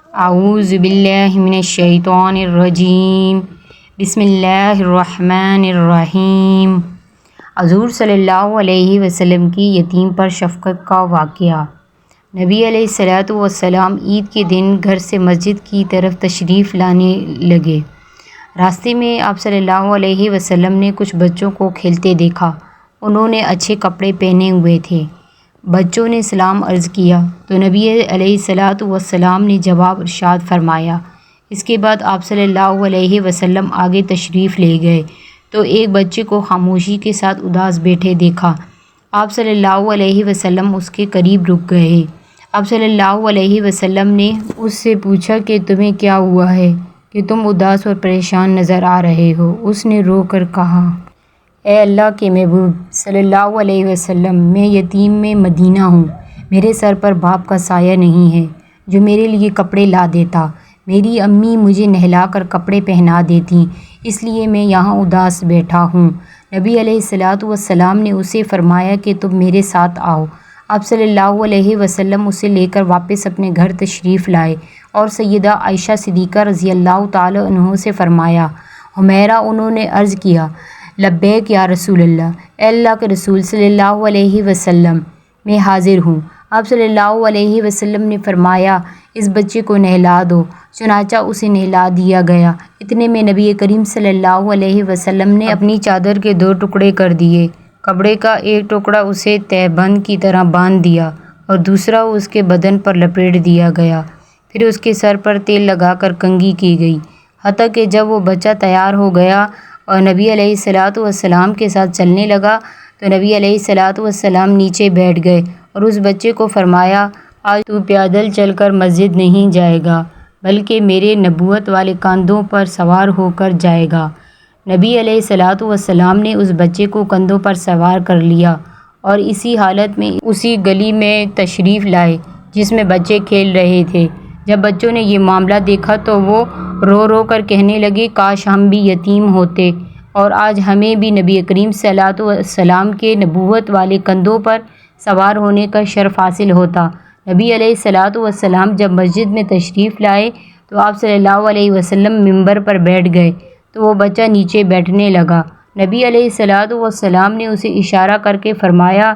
اعوذ باللہ من الشیطان الرجیم بسم اللہ الرحمن الرحیم۔ حضور صلی اللہ علیہ وسلم کی یتیم پر شفقت کا واقعہ۔ نبی علیہ الصلوۃ والسلام عید کے دن گھر سے مسجد کی طرف تشریف لانے لگے۔ راستے میں آپ صلی اللہ علیہ وسلم نے کچھ بچوں کو کھیلتے دیکھا۔ انہوں نے اچھے کپڑے پہنے ہوئے تھے۔ بچوں نے سلام عرض کیا تو نبی علیہ الصلوۃ والسلام نے جواب ارشاد فرمایا۔ اس کے بعد آپ صلی اللہ علیہ وسلم آگے تشریف لے گئے تو ایک بچے کو خاموشی کے ساتھ اداس بیٹھے دیکھا۔ آپ صلی اللہ علیہ وسلم اس کے قریب رک گئے۔ آپ صلی اللہ علیہ وسلم نے اس سے پوچھا کہ تمہیں کیا ہوا ہے کہ تم اداس اور پریشان نظر آ رہے ہو؟ اس نے رو کر کہا، اے اللہ کے محبوب صلی اللہ علیہ وسلم، میں یتیم میں مدینہ ہوں۔ میرے سر پر باپ کا سایہ نہیں ہے جو میرے لیے کپڑے لا دیتا۔ میری امی مجھے نہلا کر کپڑے پہنا دیتی، اس لیے میں یہاں اداس بیٹھا ہوں۔ نبی علیہ الصلوۃ والسلام نے اسے فرمایا کہ تم میرے ساتھ آؤ۔ آپ صلی اللہ علیہ وسلم اسے لے کر واپس اپنے گھر تشریف لائے اور سیدہ عائشہ صدیقہ رضی اللہ تعالی عنہ سے فرمایا، حمیرہ انہوں نے عرض کیا، لبیک یا رسول اللہ، اے اللہ کے رسول صلی اللہ علیہ وسلم، میں حاضر ہوں۔ آپ صلی اللہ علیہ وسلم نے فرمایا، اس بچے کو نہلا دو۔ چنانچہ اسے نہلا دیا گیا۔ اتنے میں نبی کریم صلی اللہ علیہ وسلم نے اپنی چادر کے 2 ٹکڑے کر دیے۔ کپڑے کا ایک ٹکڑا اسے تہبند کی طرح باندھ دیا اور دوسرا اس کے بدن پر لپیٹ دیا گیا۔ پھر اس کے سر پر تیل لگا کر کنگھی کی گئی، حتیٰ کہ جب وہ بچہ تیار ہو گیا اور نبی علیہ الصلوۃ والسلام کے ساتھ چلنے لگا تو نبی علیہ الصلوۃ والسلام نیچے بیٹھ گئے اور اس بچے کو فرمایا، آج تو پیدل چل کر مسجد نہیں جائے گا بلکہ میرے نبوت والے کندھوں پر سوار ہو کر جائے گا۔ نبی علیہ الصلوۃ والسلام نے اس بچے کو کندھوں پر سوار کر لیا اور اسی حالت میں اسی گلی میں تشریف لائے جس میں بچے کھیل رہے تھے۔ جب بچوں نے یہ معاملہ دیکھا تو وہ رو رو کر کہنے لگے، کاش ہم بھی یتیم ہوتے اور آج ہمیں بھی نبی کریم صلی اللہ علیہ وسلم کے نبوت والے کندھوں پر سوار ہونے کا شرف حاصل ہوتا۔ نبی علیہ الصلوۃ والسلام جب مسجد میں تشریف لائے تو آپ صلی اللہ علیہ وسلم منبر پر بیٹھ گئے تو وہ بچہ نیچے بیٹھنے لگا۔ نبی علیہ الصلوۃ والسلام نے اسے اشارہ کر کے فرمایا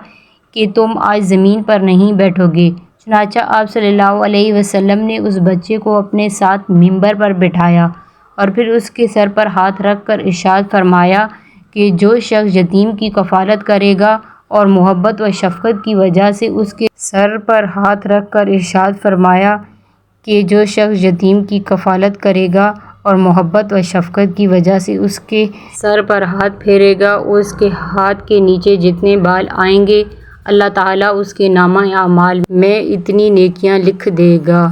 کہ تم آج زمین پر نہیں بیٹھو گے۔ چنانچہ آپ صلی اللہ علیہ وسلم نے اس بچے کو اپنے ساتھ منبر پر بٹھایا اور پھر اس کے سر پر ہاتھ رکھ کر ارشاد فرمایا کہ جو شخص یتیم کی کفالت کرے گا اور محبت و شفقت کی وجہ سے اس کے سر پر ہاتھ رکھ کر ارشاد فرمایا کہ جو شخص یتیم کی کفالت کرے گا اور محبت و شفقت کی وجہ سے اس کے سر پر ہاتھ پھیرے گا، اس کے ہاتھ کے نیچے جتنے بال آئیں گے اللہ تعالیٰ اس کے نامہ اعمال میں اتنی نیکیاں لکھ دے گا۔